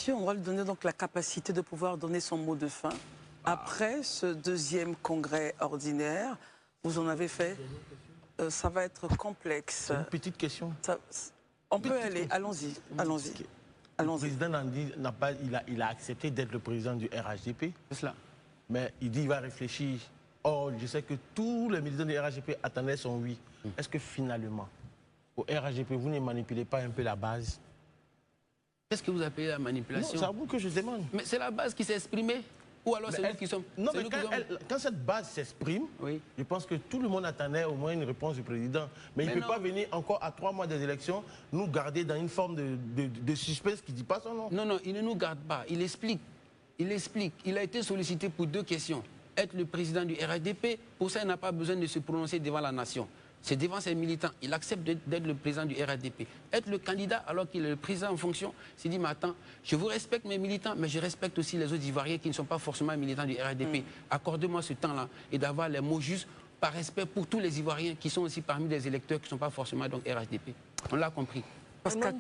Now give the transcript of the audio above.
monsieur, on va lui donner donc la capacité de pouvoir donner son mot de fin. Après ce deuxième congrès ordinaire, vous en avez fait, ça va être complexe. Une petite question. On peut aller, allons-y, allons-y. Le président il a accepté d'être le président du RHDP. C'est cela. Mais il dit qu'il va réfléchir. Or, je sais que tous les militants du RHDP attendaient son oui. Est-ce que finalement, au RHDP, vous ne manipulez pas un peu la base? Qu'est-ce que vous appelez la manipulation? C'est à vous que je demande. Mais c'est la base qui s'est exprimée. Ou alors c'est nous qui sommes... Non, mais quand cette base s'exprime, oui, je pense que tout le monde attendait au moins une réponse du président. Mais il ne peut pas venir encore à 3 mois des élections nous garder dans une forme de suspense qui ne dit pas son nom. Non, non, il ne nous garde pas. Il explique. Il explique. Il a été sollicité pour 2 questions. Être le président du RHDP, pour ça, il n'a pas besoin de se prononcer devant la nation. C'est devant ses militants. Il accepte d'être le président du RHDP. Être le candidat alors qu'il est le président en fonction, s'il dit, mais attends, je vous respecte mes militants, mais je respecte aussi les autres Ivoiriens qui ne sont pas forcément militants du RHDP. Accordez-moi ce temps-là et d'avoir les mots justes par respect pour tous les Ivoiriens qui sont aussi parmi les électeurs qui ne sont pas forcément donc RHDP. On l'a compris. Parce qu'à